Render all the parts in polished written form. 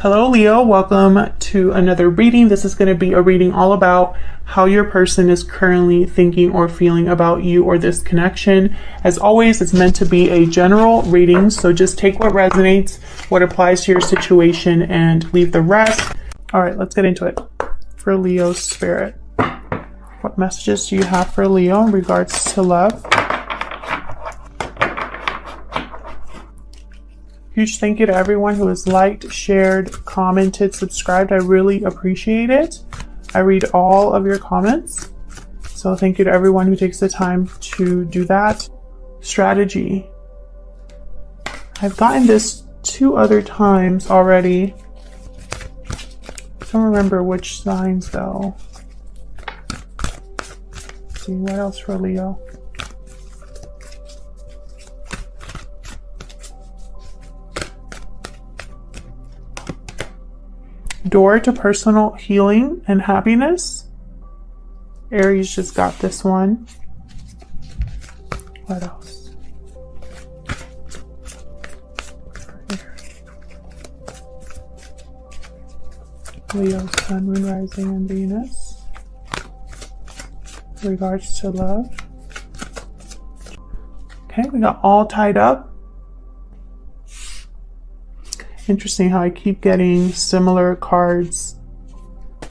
Hello Leo, welcome to another reading. This is going to be a reading all about how your person is currently thinking or feeling about you or this connection. As always, it's meant to be a general reading, so just take what resonates, what applies to your situation, and leave the rest. All right, let's get into it. For Leo's spirit, what messages do you have for Leo in regards to love? Huge thank you to everyone who has liked, shared, commented, subscribed. I really appreciate it. I read all of your comments. So thank you to everyone who takes the time to do that. Strategy. I've gotten this 2 other times already. I don't remember which signs though. Let's see, what else for Leo? Door to personal healing and happiness. Aries just got this one. What else? Leo, Sun, Moon, Rising, and Venus. In regards to love. Okay, we got all tied up. Interesting how I keep getting similar cards.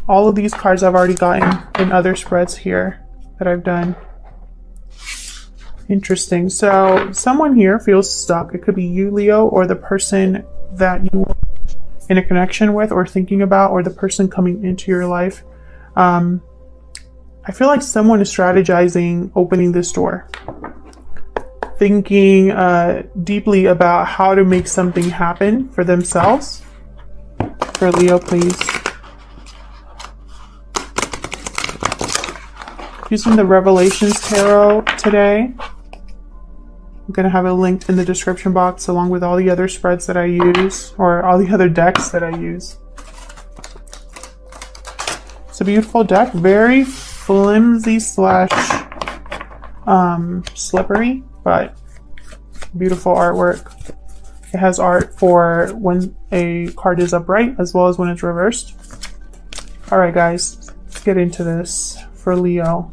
All of these cards I've already gotten in other spreads here that I've done. Interesting. So someone here feels stuck. It could be you, Leo, or the person that you are in a connection with or thinking about, or the person coming into your life. I feel like someone is strategizing opening this door. Thinking deeply about how to make something happen for themselves. For Leo, please. Using the Revelations Tarot today. I'm going to have it linked in the description box along with all the other spreads that I use, or all the other decks that I use. It's a beautiful deck, very flimsy slash slippery, but beautiful artwork. It has art for when a card is upright as well as when it's reversed. All right, guys, let's get into this for Leo.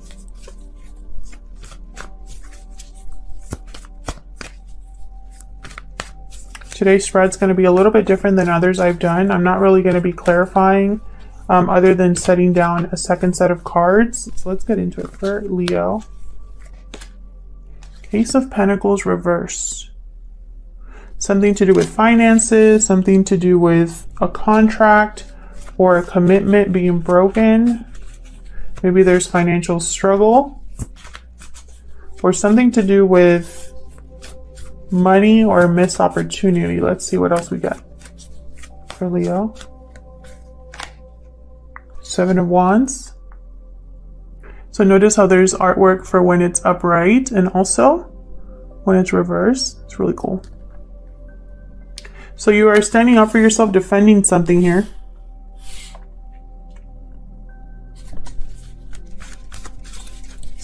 Today's spread's going to be a little bit different than others I've done. I'm not really going to be clarifying other than setting down a second set of cards. So let's get into it for Leo. Ace of Pentacles reversed. Something to do with finances, something to do with a contract or a commitment being broken. Maybe there's financial struggle. Or something to do with money or a missed opportunity. Let's see what else we got for Leo. 7 of Wands. So notice how there's artwork for when it's upright and also when it's reversed. It's really cool. So you are standing up for yourself, defending something here.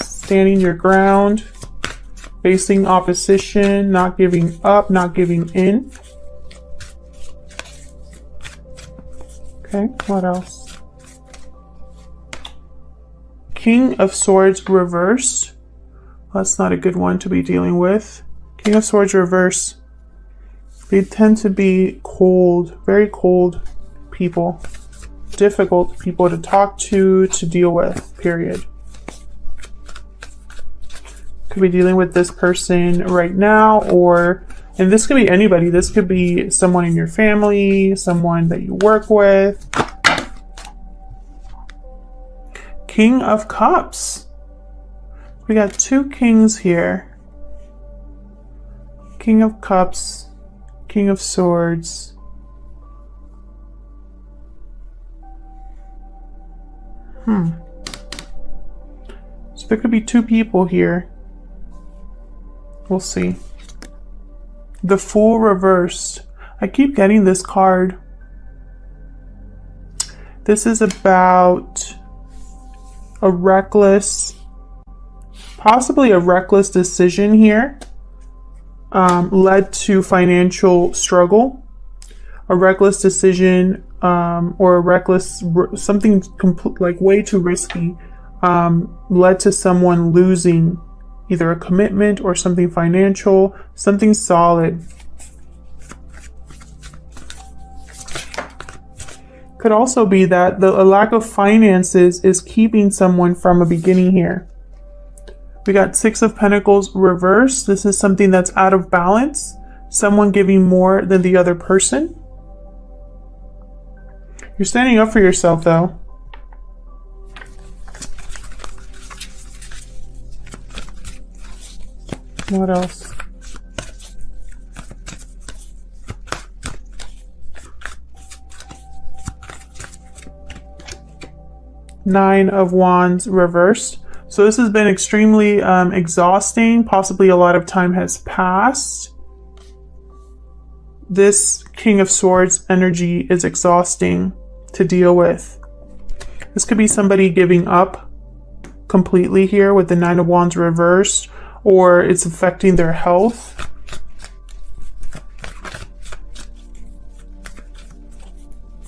Standing your ground, facing opposition, not giving up, not giving in. Okay, what else? King of Swords reversed. That's not a good one to be dealing with. King of Swords reverse. They tend to be cold, very cold people. Difficult people to talk to deal with, period. Could be dealing with this person right now, and this could be anybody. This could be someone in your family, someone that you work with. King of Cups. We got 2 kings here. King of Cups, King of Swords. So there could be 2 people here. We'll see. The Fool reversed. I keep getting this card. This is about a reckless, possibly a reckless decision here led to financial struggle. a reckless decision, or a reckless, something like way too risky, led to someone losing either a commitment or something financial, something solid. Could also be that a lack of finances is keeping someone from a beginning here. We got Six of Pentacles reversed. This is something that's out of balance. Someone giving more than the other person. You're standing up for yourself, though. What else? Nine of Wands reversed. So this has been extremely exhausting. Possibly a lot of time has passed. This King of Swords energy is exhausting to deal with. This could be somebody giving up completely here with the Nine of Wands reversed, or it's affecting their health.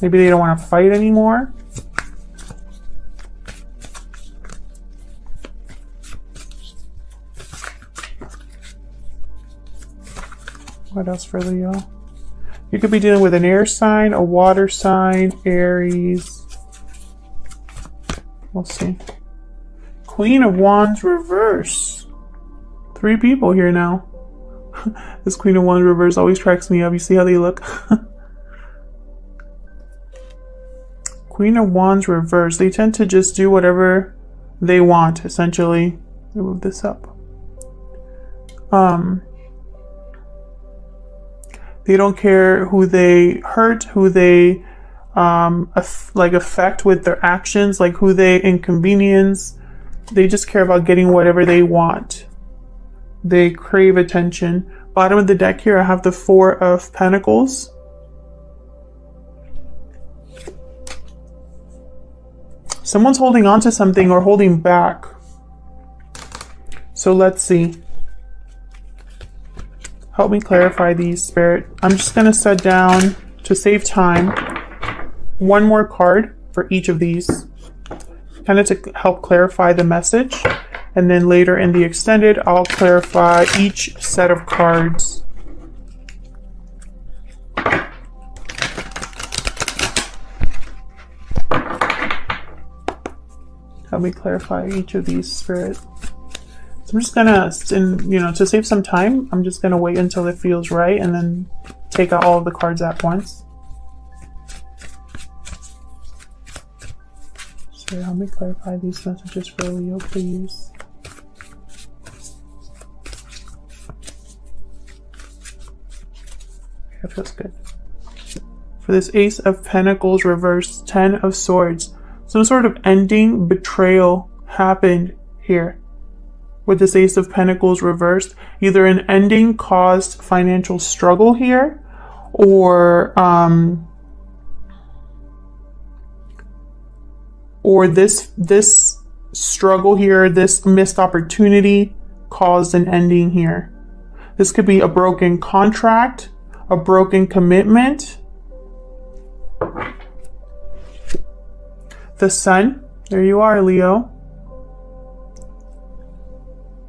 Maybe they don't want to fight anymore. What else for Leo? You could be dealing with an air sign, a water sign, Aries. We'll see. Queen of Wands reverse. 3 people here now. This Queen of Wands reverse always cracks me up. You see how they look? Queen of Wands reverse. They tend to just do whatever they want, essentially. Let me move this up. They don't care who they hurt, who they affect with their actions, like who they inconvenience. They just care about getting whatever they want. They crave attention. Bottom of the deck here, I have the Four of Pentacles. Someone's holding on to something or holding back. So let's see. Help me clarify these, Spirit. I'm just going to set down, to save time, one more card for each of these, kind of to help clarify the message. And then later in the extended, I'll clarify each set of cards. Help me clarify each of these, Spirit. So I'm just gonna, to save some time, I'm just gonna wait until it feels right and then take out all of the cards at once. So help me clarify these messages for Leo, please. That feels good. For this Ace of Pentacles reversed, 10 of Swords. Some sort of ending, betrayal happened here. With this Ace of Pentacles reversed, either an ending caused financial struggle here, or this struggle here, this missed opportunity caused an ending here. This could be a broken contract, a broken commitment. The Sun, there you are, Leo.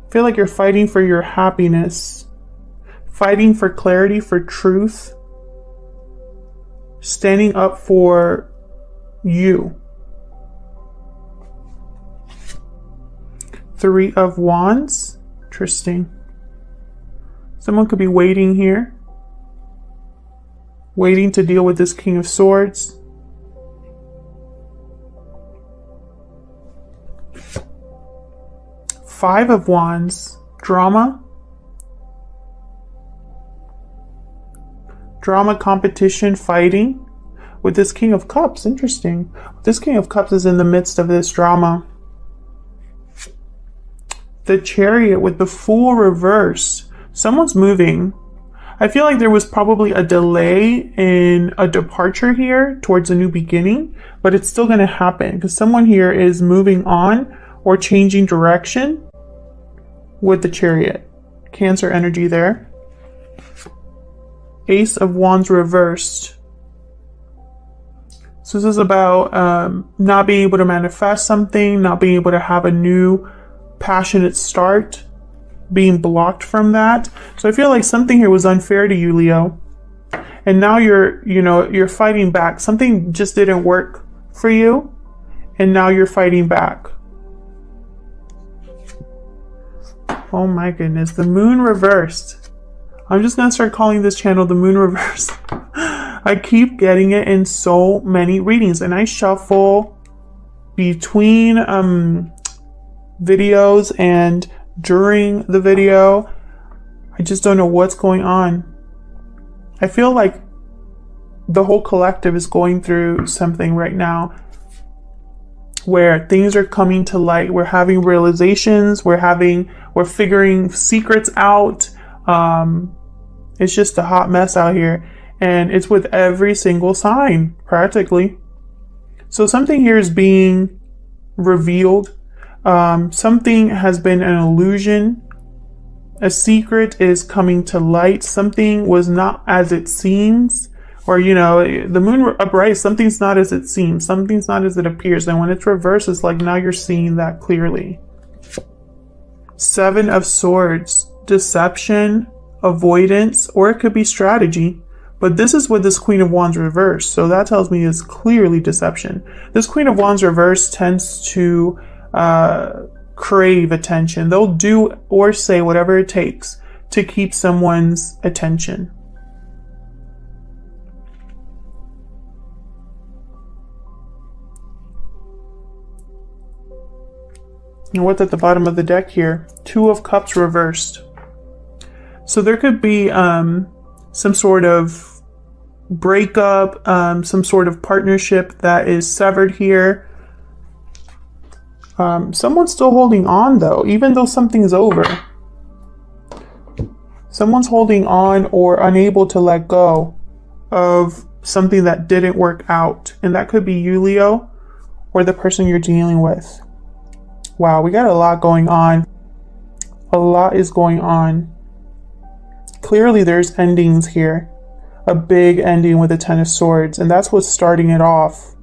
I feel like you're fighting for your happiness, fighting for clarity, for truth, standing up for you. 3 of Wands, interesting. Someone could be waiting here, waiting to deal with this King of Swords. Five of Wands, drama. Drama, competition, fighting. With this King of Cups, interesting. This King of Cups is in the midst of this drama. The Chariot with the Fool reversed. Someone's moving. I feel like there was probably a delay in a departure here towards a new beginning, but it's still going to happen because someone here is moving on or changing direction. With the Chariot, Cancer energy there. Ace of Wands reversed. So this is about not being able to manifest something, not being able to have a new passionate start, being blocked from that. So I feel like something here was unfair to you, Leo. And now you're fighting back. Something just didn't work for you. And now you're fighting back. Oh my goodness. The moon reversed. I'm just going to start calling this channel the moon reversed. I keep getting it in so many readings. And I shuffle between videos and during the video. I just don't know what's going on. I feel like the whole collective is going through something right now where things are coming to light. We're having realizations. We're figuring secrets out. It's just a hot mess out here. And it's with every single sign, practically. So something here is being revealed. Something has been an illusion. A secret is coming to light. Something was not as it seems. Or, the moon upright, something's not as it seems. Something's not as it appears. And when it's reversed, it's like now you're seeing that clearly. 7 of Swords. Deception, avoidance, or it could be strategy. But this is with this Queen of Wands reversed. So that tells me it's clearly deception. This Queen of Wands reversed tends to crave attention. They'll do or say whatever it takes to keep someone's attention. And what's at the bottom of the deck here? 2 of Cups reversed. So there could be some sort of breakup, some sort of partnership that is severed here. Someone's still holding on though, even though something's over. Someone's holding on or unable to let go of something that didn't work out. And that could be you, Leo, or the person you're dealing with. Wow, we got a lot going on. A lot is going on. Clearly there's endings here. A big ending with the 10 of Swords. And that's what's starting it off.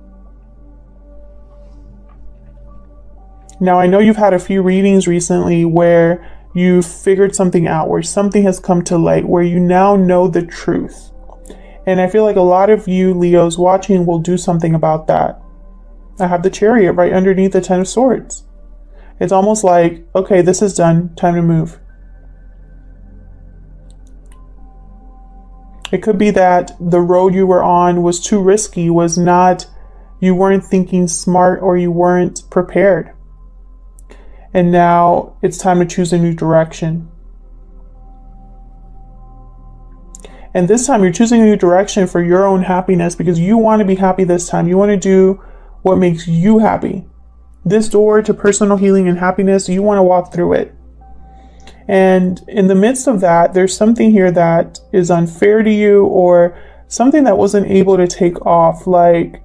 Now, I know you've had a few readings recently where you figured something out, where something has come to light, where you now know the truth. And I feel like a lot of you Leos watching will do something about that. I have the Chariot right underneath the 10 of Swords. It's almost like, okay, this is done, time to move. It could be that the road you were on was too risky, you weren't thinking smart, or you weren't prepared. And now it's time to choose a new direction. And this time you're choosing a new direction for your own happiness because you want to be happy this time. You want to do what makes you happy. This door to personal healing and happiness, you want to walk through it. And in the midst of that, there's something here that is unfair to you or something that wasn't able to take off. Like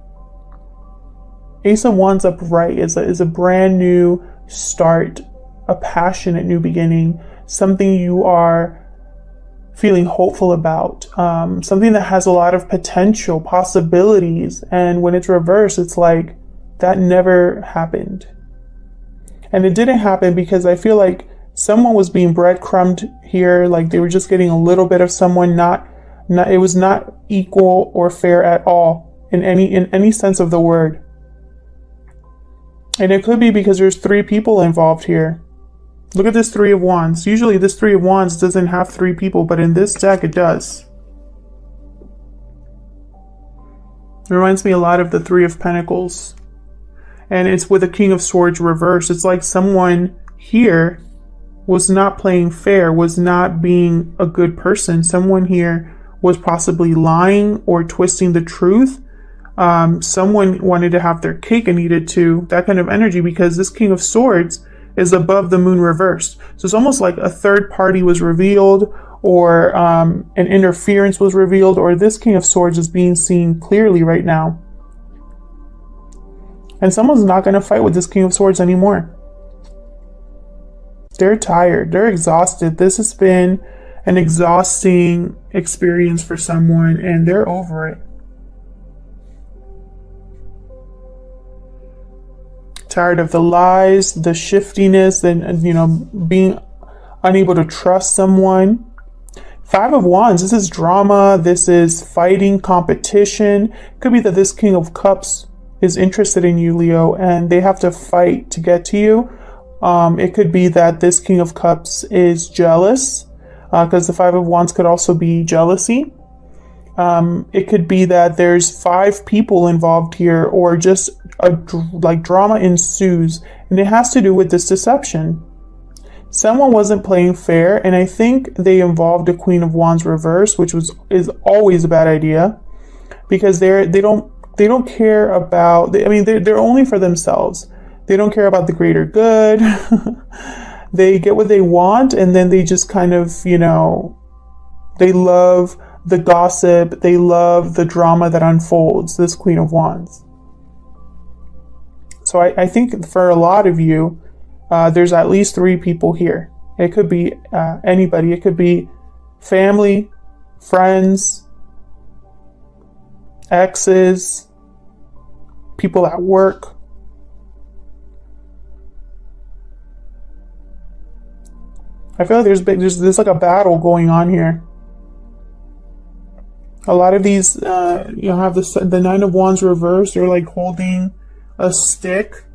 Ace of Wands upright is a brand new start, a passionate new beginning, something you are feeling hopeful about, something that has a lot of potential, possibilities. And when it's reversed, it's like that never happened. And it didn't happen because I feel like someone was being breadcrumbed here, like they were just getting a little bit of someone, it was not equal or fair at all in any sense of the word. And it could be because there's 3 people involved here. Look at this 3 of Wands. Usually this 3 of Wands doesn't have 3 people, but in this deck it does. It reminds me a lot of the 3 of Pentacles. And it's with a King of Swords reversed. It's like someone here was not playing fair, was not being a good person. Someone here was possibly lying or twisting the truth. Someone wanted to have their cake and eat it too. That kind of energy, because this King of Swords is above the moon reversed. So it's almost like a third party was revealed, or an interference was revealed, or this King of Swords is being seen clearly right now. And someone's not going to fight with this King of Swords anymore. They're tired. They're exhausted. This has been an exhausting experience for someone, and they're over it. tired of the lies, the shiftiness, and you know, being unable to trust someone. Five of Wands, this is drama, this is fighting, competition. Could be that this King of Cups is interested in you, Leo, and they have to fight to get to you. It could be that this King of Cups is jealous, because the Five of Wands could also be jealousy. It could be that there's 5 people involved here, or just like drama ensues, and it has to do with this deception. Someone wasn't playing fair, and I think they involved a Queen of Wands reverse, which is always a bad idea, because they don't care about. They're only for themselves. They don't care about the greater good. They get what they want, and then they just kind of, you know, they love the gossip. They love the drama that unfolds. This Queen of Wands. So I think for a lot of you, there's at least 3 people here. It could be anybody. It could be family, friends, exes, people at work. I feel like there's like a battle going on here. A lot of these, you have the Nine of Wands reversed. They're like holding a stick.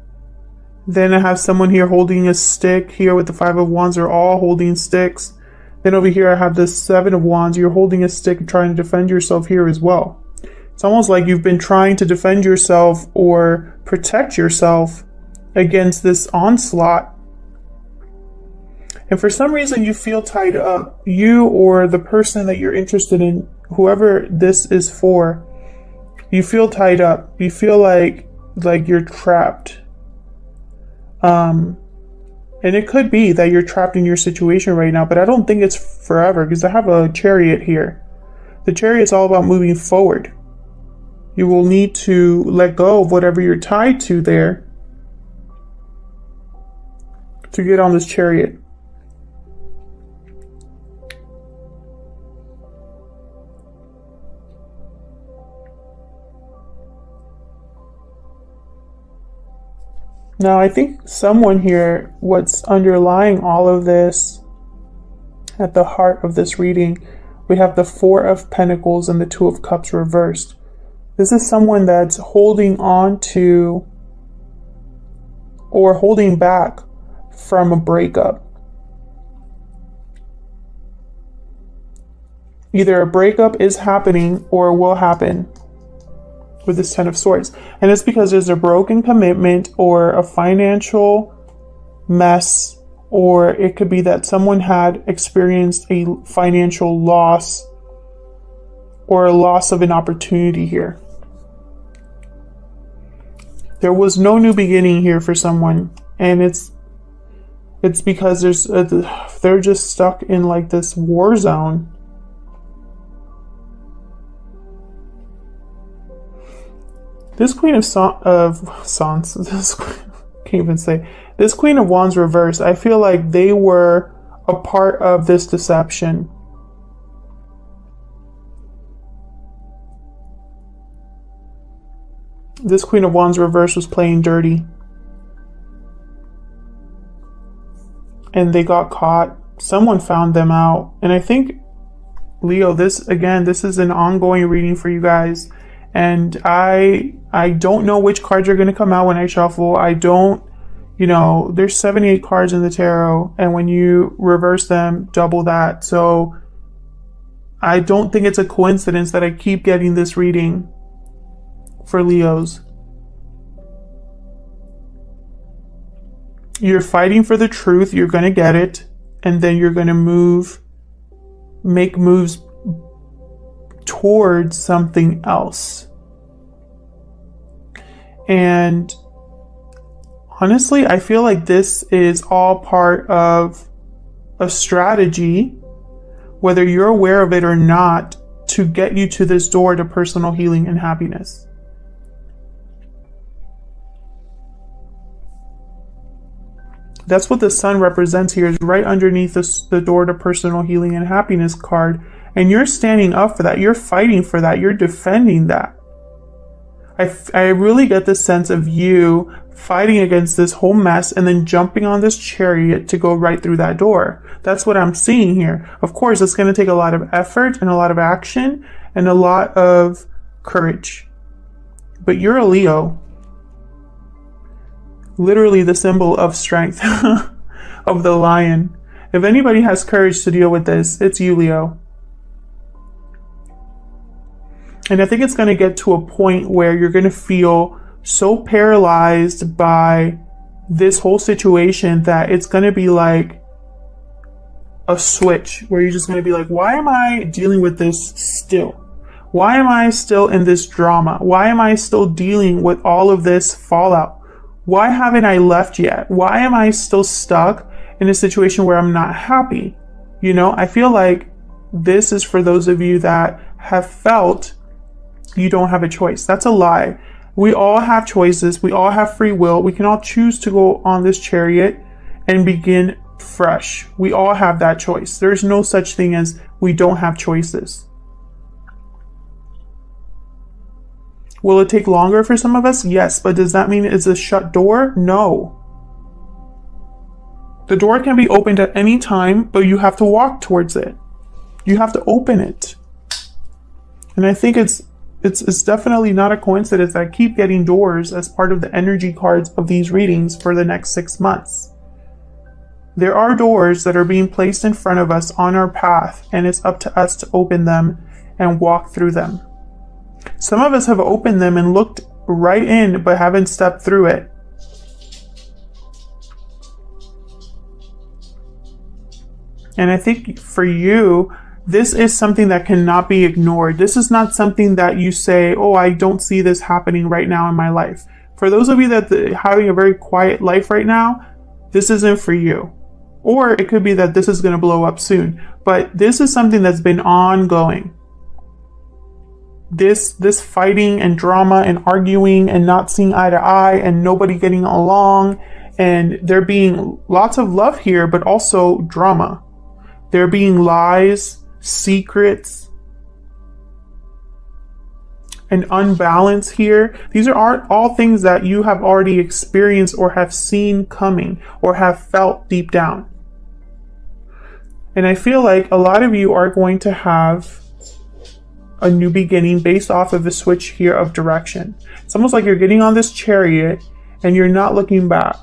Then I have someone here holding a stick. Here with the Five of Wands, they're all holding sticks. Then over here I have the Seven of Wands. You're holding a stick and trying to defend yourself here as well. It's almost like you've been trying to defend yourself or protect yourself against this onslaught. And for some reason you feel tied up. You or the person that you're interested in, whoever this is for, you feel tied up. You feel like you're trapped. And it could be that you're trapped in your situation right now, but I don't think it's forever, because I have a Chariot here. The Chariot's all about moving forward. You will need to let go of whatever you're tied to there to get on this Chariot. Now, I think someone here, what's underlying all of this, at the heart of this reading, we have the Four of Pentacles and the Two of Cups reversed. This is someone that's holding on to or holding back from a breakup. Either a breakup is happening or will happen with this Ten of Swords. And it's because there's a broken commitment or a financial mess, or it could be that someone had experienced a financial loss or a loss of an opportunity here. There was no new beginning here for someone, and it's because they're just stuck in like this war zone. This Queen of this Queen of Wands reversed, I feel like they were a part of this deception. This Queen of Wands reversed was playing dirty. And they got caught. Someone found them out. And I think, Leo, this is an ongoing reading for you guys. And I don't know which cards are going to come out when I shuffle. I don't, there's 78 cards in the tarot, and when you reverse them, double that. So I don't think it's a coincidence that I keep getting this reading for Leos. You're fighting for the truth. You're going to get it. And then you're going to make moves towards something else. And honestly, I feel like this is all part of a strategy, whether you're aware of it or not, to get you to this door to personal healing and happiness. That's what the Sun represents here, is right underneath the door to personal healing and happiness card. And you're standing up for that. You're fighting for that. You're defending that. I really get this sense of you fighting against this whole mess and then jumping on this chariot to go right through that door. That's what I'm seeing here. Of course, it's going to take a lot of effort and a lot of action and a lot of courage. But you're a Leo. Literally the symbol of strength, of the lion. If anybody has courage to deal with this, it's you, Leo. And I think it's going to get to a point where you're going to feel so paralyzed by this whole situation that it's going to be like a switch where you're just going to be like, why am I dealing with this still? Why am I still in this drama? Why am I still dealing with all of this fallout? Why haven't I left yet? Why am I still stuck in a situation where I'm not happy? You know, I feel like this is for those of you that have felt you don't have a choice. That's a lie. We all have choices. We all have free will. We can all choose to go on this chariot and begin fresh. We all have that choice. There's no such thing as we don't have choices. Will it take longer for some of us? Yes, but does that mean it's a shut door? No. The door can be opened at any time, but you have to walk towards it. You have to open it. And I think it's definitely not a coincidence that I keep getting doors as part of the energy cards of these readings for the next 6 months. There are doors that are being placed in front of us on our path, and it's up to us to open them and walk through them. Some of us have opened them and looked right in, but haven't stepped through it. And I think for you, this is something that cannot be ignored. This is not something that you say, oh, I don't see this happening right now in my life. For those of you that are having a very quiet life right now, this isn't for you. Or it could be that this is going to blow up soon. But this is something that's been ongoing. This fighting and drama and arguing and not seeing eye to eye and nobody getting along, and there being lots of love here, but also drama. There being lies, secrets, and unbalance here. These are all things that you have already experienced or have seen coming or have felt deep down. And I feel like a lot of you are going to have a new beginning based off of the switch here of direction. It's almost like you're getting on this chariot and you're not looking back.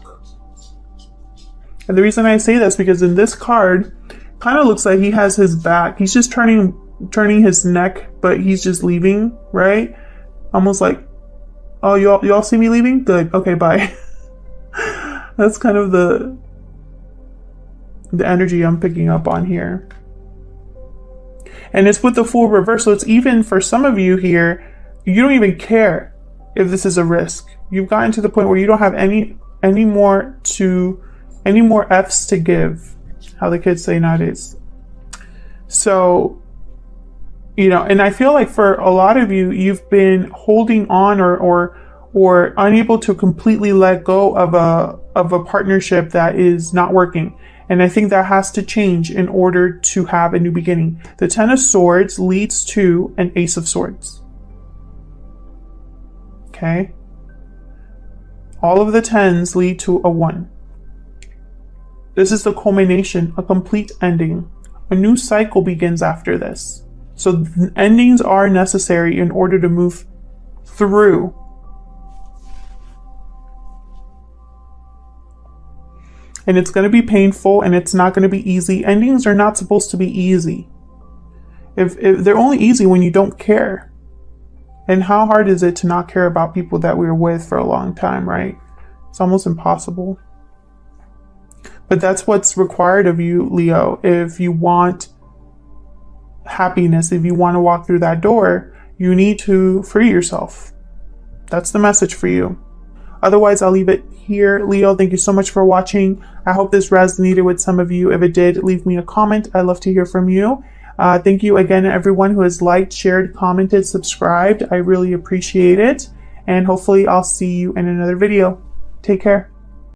And the reason I say this because in this card, kind of looks like he has his back. He's just turning his neck, but he's just leaving, right? Almost like, oh, y'all see me leaving? Good. Okay, bye. That's kind of the energy I'm picking up on here. And it's with the Fool reverse. So it's even for some of you here, you don't even care if this is a risk. You've gotten to the point where you don't have any more F's to give, how the kids say nowadays. So, you know, and I feel like for a lot of you, you've been holding on or unable to completely let go of a partnership that is not working. And I think that has to change in order to have a new beginning. The Ten of Swords leads to an Ace of Swords. Okay? All of the tens lead to a 1. This is the culmination, a complete ending. A new cycle begins after this. So endings are necessary in order to move through. And it's going to be painful and it's not going to be easy. Endings are not supposed to be easy. If they're only easy when you don't care. And how hard is it to not care about people that we were with for a long time, right? It's almost impossible. But that's what's required of you, Leo. If you want happiness, if you want to walk through that door, you need to free yourself. That's the message for you. Otherwise, I'll leave it here. Leo, thank you so much for watching. I hope this resonated with some of you. If it did, leave me a comment. I'd love to hear from you. Thank you again, everyone who has liked, shared, commented, subscribed. I really appreciate it. And hopefully I'll see you in another video. Take care.